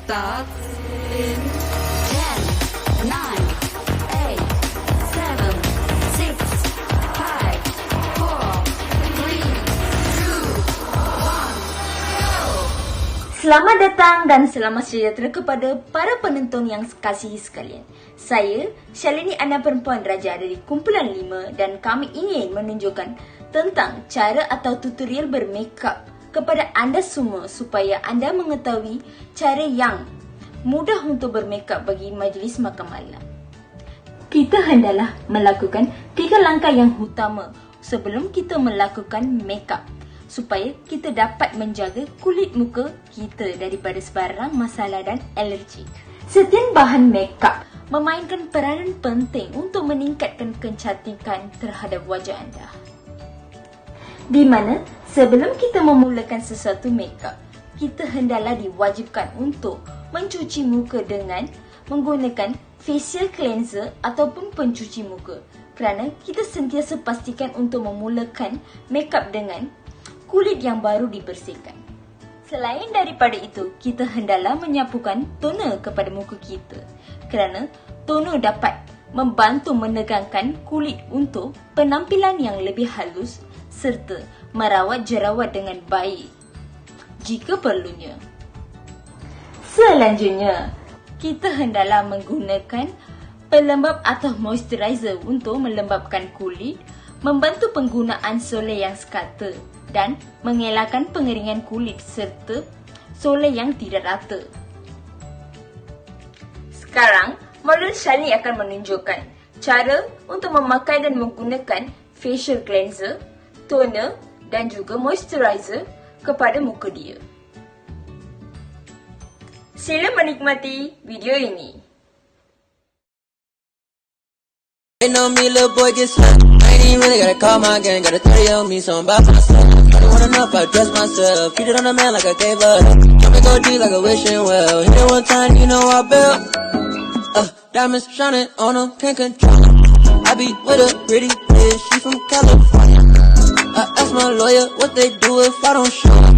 Start in 10, 9, 8, 7, 6, 5, 4, 3, 2, 1, go! Selamat datang dan selamat sejahtera kepada para penonton yang kasihi sekalian. Saya, Syalini anak perempuan Raja dari Kumpulan 5 dan kami ingin menunjukkan tentang cara atau tutorial bermakeup kepada anda semua supaya anda mengetahui cara yang mudah untuk bermakeup bagi majlis makan malam. Kita hendaklah melakukan 3 langkah yang utama sebelum kita melakukan makeup supaya kita dapat menjaga kulit muka kita daripada sebarang masalah dan alergi. Setiap bahan makeup memainkan peranan penting untuk meningkatkan kecantikan terhadap wajah anda. Di mana sebelum kita memulakan sesuatu makeup, kita hendaklah diwajibkan untuk mencuci muka dengan menggunakan facial cleanser ataupun pencuci muka. Kerana kita sentiasa pastikan untuk memulakan makeup dengan kulit yang baru dibersihkan. Selain daripada itu, kita hendaklah menyapukan toner kepada muka kita. Kerana toner dapat membantu menegangkan kulit untuk penampilan yang lebih halus serta merawat jerawat dengan baik jika perlunya. Selanjutnya, kita hendaklah menggunakan pelembap atau moisturizer untuk melembapkan kulit, membantu penggunaan solai yang sekata dan mengelakkan pengeringan kulit serta solai yang tidak rata. Sekarang, model Syalini akan menunjukkan cara untuk memakai dan menggunakan facial cleanser, toner dan juga moisturizer kepada muka dia. Sila menikmati video ini. Ain't no me, little boy, get sweat. I ain't even really gotta call my gang. Got a 30 on me, so I'm about myself. I don't want enough, I dress myself. Treat it on a man like I gave up. Jump and go deep like a wishing well. Hit it one time, you know I built. Diamonds shining on them, can't control them. I be with a pretty bitch, she from California. I ask my lawyer what they do if I don't show up.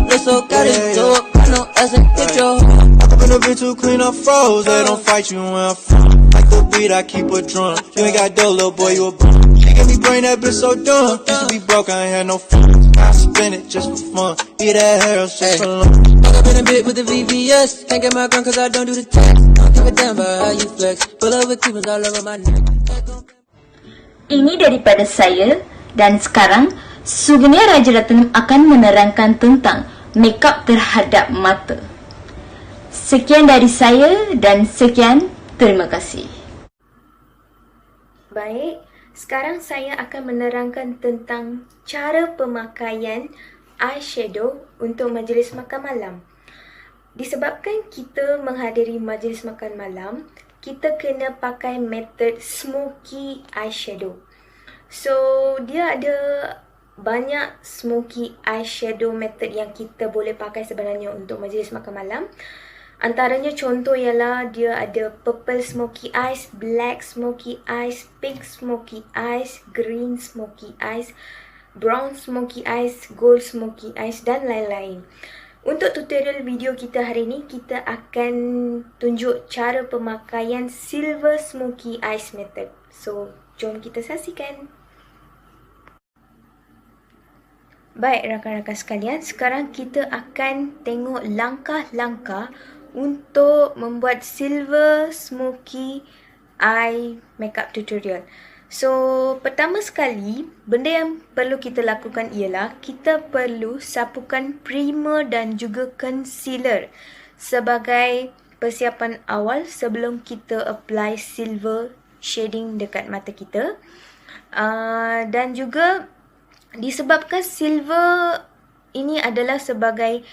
They so got it, do up, got no ass and get your Up in a bit to clean up froze. They don't fight you where I'm from. Like the beat, I keep a drum. You ain't got dough, little boy, you a bum. She give me brain, that bitch so dumb. Used to be broke, I ain't had no fun. I spend it just for fun. Eat that hair, shit for lunch. Fuck up in a bit with the VVS. Can't get my gun cause I don't do the tax. Don't give a damn about how you flex. Pull up with Cubans all over my neck. Ini daripada saya dan sekarang Sugnia Rajaratnam akan menerangkan tentang makeup terhadap mata. Sekian dari saya dan sekian, terima kasih. Baik, sekarang saya akan menerangkan tentang cara pemakaian eyeshadow untuk majlis makan malam. Disebabkan kita menghadiri majlis makan malam, kita kena pakai metod smoky eyeshadow. So, dia ada banyak smoky eyeshadow method yang kita boleh pakai sebenarnya untuk majlis makan malam. Antaranya contoh ialah dia ada purple smoky eyes, black smoky eyes, pink smoky eyes, green smoky eyes, brown smoky eyes, gold smoky eyes dan lain-lain. Untuk tutorial video kita hari ini, kita akan tunjuk cara pemakaian silver smoky eyes method. So, jom kita saksikan. Baik rakan-rakan sekalian, sekarang kita akan tengok langkah-langkah untuk membuat silver smoky eye makeup tutorial. So, pertama sekali, benda yang perlu kita lakukan ialah kita perlu sapukan primer dan juga concealer sebagai persiapan awal sebelum kita apply silver shading dekat mata kita. Dan juga disebabkan silver ini adalah sebagai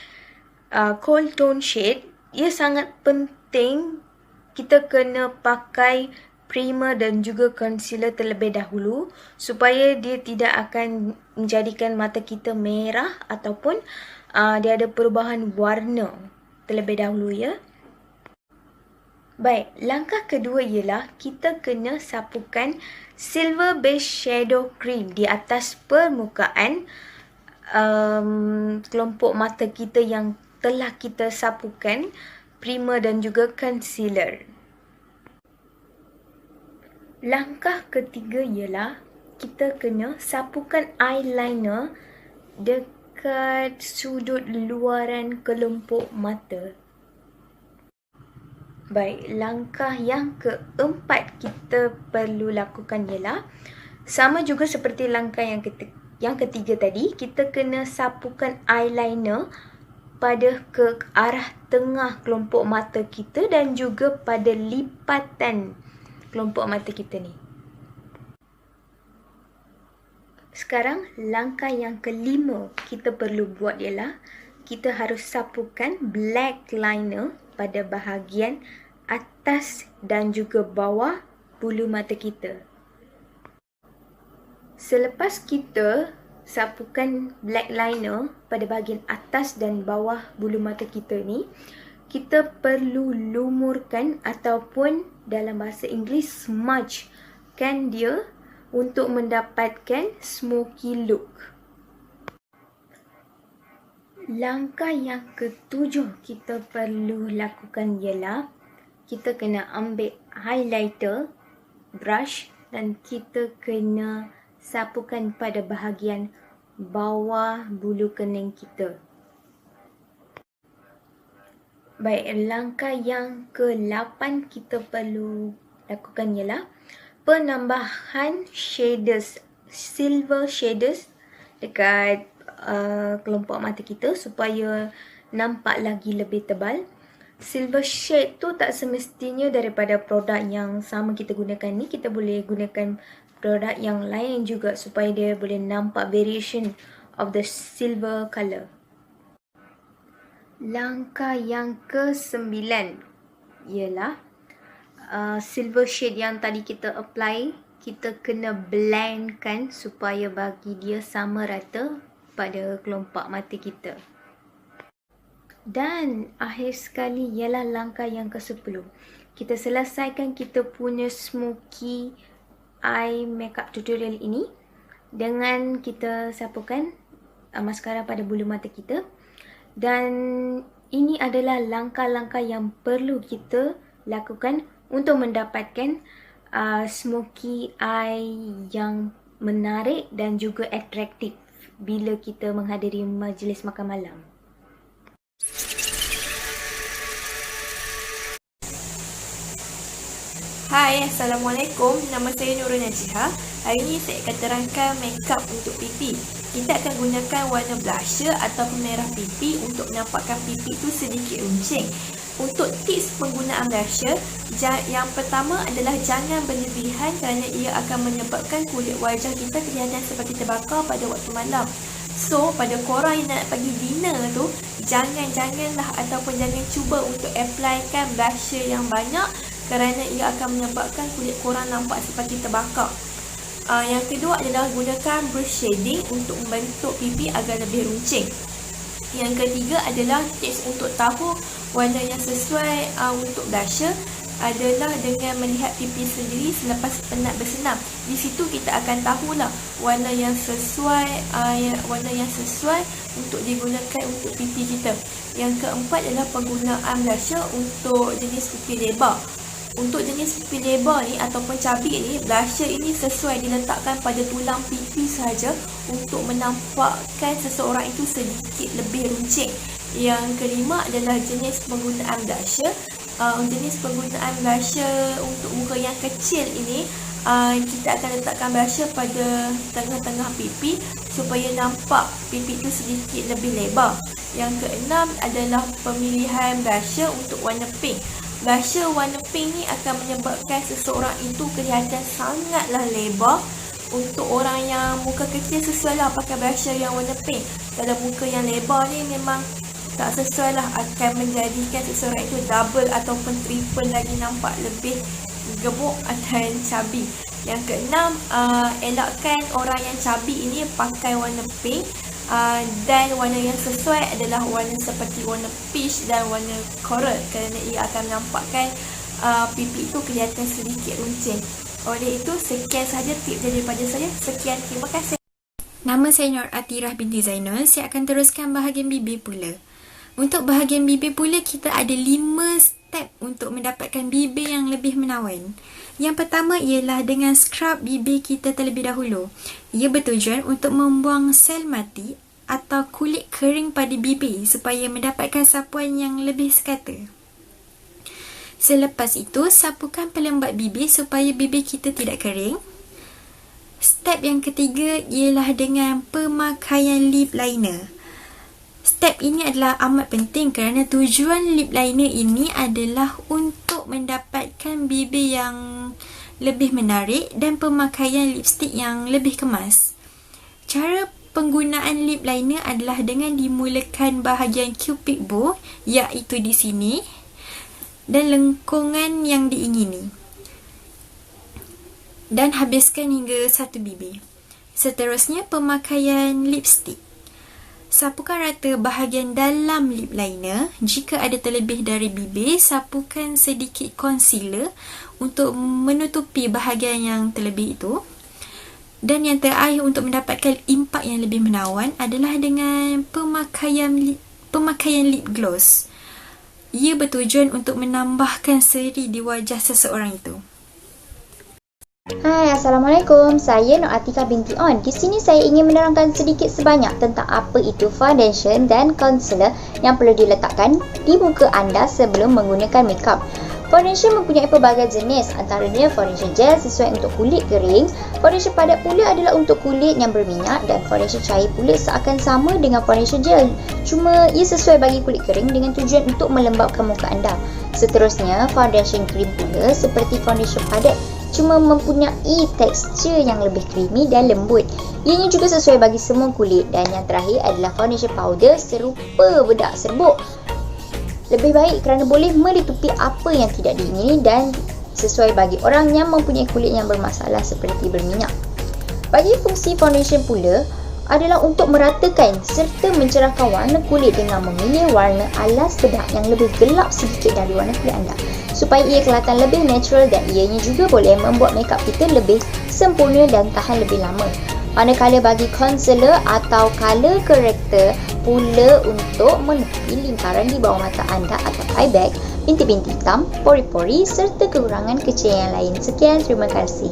cool tone shade, ia sangat penting kita kena pakai primer dan juga concealer terlebih dahulu supaya dia tidak akan menjadikan mata kita merah ataupun dia ada perubahan warna terlebih dahulu ya. Baik, langkah kedua ialah kita kena sapukan silver base shadow cream di atas permukaan kelompok mata kita yang telah kita sapukan primer dan juga concealer. Langkah ketiga ialah kita kena sapukan eyeliner dekat sudut luaran kelompok mata. Baik, langkah yang keempat kita perlu lakukan ialah sama juga seperti langkah yang ketiga tadi, kita kena sapukan eyeliner pada ke arah tengah kelompok mata kita dan juga pada lipatan kelompok mata kita ni. Sekarang langkah yang kelima kita perlu buat ialah kita harus sapukan black liner pada bahagian atas dan juga bawah bulu mata kita. Selepas kita sapukan black liner pada bahagian atas dan bawah bulu mata kita ni, kita perlu lumurkan ataupun dalam bahasa Inggeris smudge kan dia untuk mendapatkan smoky look. Langkah yang ketujuh kita perlu lakukan ialah kita kena ambil highlighter brush dan kita kena sapukan pada bahagian bawah bulu kening kita. Baik, langkah yang ke-8 kita perlu lakukan ialah penambahan shaders, silver shaders dekat kelompok mata kita supaya nampak lagi lebih tebal. Silver shade tu tak semestinya daripada produk yang sama kita gunakan ni, kita boleh gunakan produk yang lain juga supaya dia boleh nampak variation of the silver colour. Langkah yang ke-9 ialah silver shade yang tadi kita apply, kita kena blendkan supaya bagi dia sama rata pada kelopak mata kita. Dan akhir sekali ialah langkah yang ke-10. Kita selesaikan kita punya smoky eye makeup tutorial ini dengan kita sapukan mascara pada bulu mata kita. Dan ini adalah langkah-langkah yang perlu kita lakukan untuk mendapatkan smoky eye yang menarik dan juga atraktif bila kita menghadiri majlis makan malam. Hai, Assalamualaikum. Nama saya Nurul Najihah. Hari ini saya akan terangkan makeup untuk pipi. Kita akan gunakan warna blusher atau pemerah pipi untuk menampakkan pipi itu sedikit runcing. Untuk tips penggunaan blusher, yang pertama adalah jangan berlebihan kerana ia akan menyebabkan kulit wajah kita kelihatan seperti terbakar pada waktu malam. So, pada korang yang nak pergi dinner tu, janganlah ataupun jangan cuba untuk applykan blusher yang banyak kerana ia akan menyebabkan kulit korang nampak seperti terbakar. Yang kedua adalah gunakan brush shading untuk membentuk pipi agar lebih runcing. Yang ketiga adalah tips untuk tahu warna yang sesuai untuk blusher adalah dengan melihat pipi sendiri selepas penat bersenam. Di situ kita akan tahulah warna yang sesuai untuk digunakan untuk pipi kita. Yang keempat adalah penggunaan blusher untuk jenis pipi lebar. Untuk jenis pipi lebar ni ataupun cabi ni, blusher ini sesuai diletakkan pada tulang pipi sahaja untuk menampakkan seseorang itu sedikit lebih runcing. Yang kelima adalah jenis penggunaan blusher. Jenis penggunaan blusher untuk muka yang kecil ini, kita akan letakkan blusher pada tengah-tengah pipi supaya nampak pipi itu sedikit lebih lebar. Yang keenam adalah pemilihan blusher untuk warna pink. Blusher warna pink ni akan menyebabkan seseorang itu kelihatan sangatlah lebar. Untuk orang yang muka kecil sesuailah pakai blusher yang warna pink. Kalau muka yang lebar ni memang tak sesuai lah, akan menjadikan seseorang itu double ataupun triple lagi nampak lebih gemuk dan cabi. Yang keenam, elakkan orang yang cabi ini pakai warna pink, dan warna yang sesuai adalah warna seperti warna peach dan warna coral kerana ia akan menampakkan pipi itu kelihatan sedikit runcing. Oleh itu, sekian sahaja tips daripada saya. Sekian, terima kasih. Nama saya Nur Atirah binti Zainal. Saya akan teruskan bahagian bibir pula. Untuk bahagian bibir pula, kita ada 5 step untuk mendapatkan bibir yang lebih menawan. Yang pertama ialah dengan scrub bibir kita terlebih dahulu. Ia bertujuan untuk membuang sel mati atau kulit kering pada bibir supaya mendapatkan sapuan yang lebih sekata. Selepas itu, sapukan pelembab bibir supaya bibir kita tidak kering. Step yang ketiga ialah dengan pemakaian lip liner. Step ini adalah amat penting kerana tujuan lip liner ini adalah untuk mendapatkan bibir yang lebih menarik dan pemakaian lipstick yang lebih kemas. Cara penggunaan lip liner adalah dengan dimulakan bahagian cupid bow, iaitu di sini, dan lengkungan yang diingini, dan habiskan hingga satu bibir. Seterusnya, pemakaian lipstick. Sapukan rata bahagian dalam lip liner. Jika ada terlebih dari bibir, sapukan sedikit concealer untuk menutupi bahagian yang terlebih itu. Dan yang terakhir, untuk mendapatkan impak yang lebih menawan adalah dengan pemakaian lip gloss. Ia bertujuan untuk menambahkan seri di wajah seseorang itu. Hai, Assalamualaikum. Saya Nur Atika binti On. Di sini saya ingin menerangkan sedikit sebanyak tentang apa itu foundation dan concealer yang perlu diletakkan di muka anda sebelum menggunakan makeup. Foundation mempunyai pelbagai jenis, antaranya foundation gel sesuai untuk kulit kering, foundation padat pula adalah untuk kulit yang berminyak, dan foundation cair pula seakan sama dengan foundation gel, cuma ia sesuai bagi kulit kering dengan tujuan untuk melembabkan muka anda. Seterusnya, foundation cream pula seperti foundation padat, cuma mempunyai tekstur yang lebih creamy dan lembut. Ianya juga sesuai bagi semua kulit. Dan yang terakhir adalah foundation powder serupa bedak serbuk. Lebih baik kerana boleh melitupi apa yang tidak diingini dan sesuai bagi orang yang mempunyai kulit yang bermasalah seperti berminyak. Bagi fungsi foundation pula adalah untuk meratakan serta mencerahkan warna kulit dengan memilih warna alas bedak yang lebih gelap sedikit dari warna kulit anda, supaya ia kelihatan lebih natural, dan ianya juga boleh membuat makeup kita lebih sempurna dan tahan lebih lama. Manakala bagi concealer atau color corrector pula untuk menutupi lingkaran di bawah mata anda atau eye bag, bintik-bintik hitam, pori-pori serta kekurangan kecil yang lain. Sekian, terima kasih.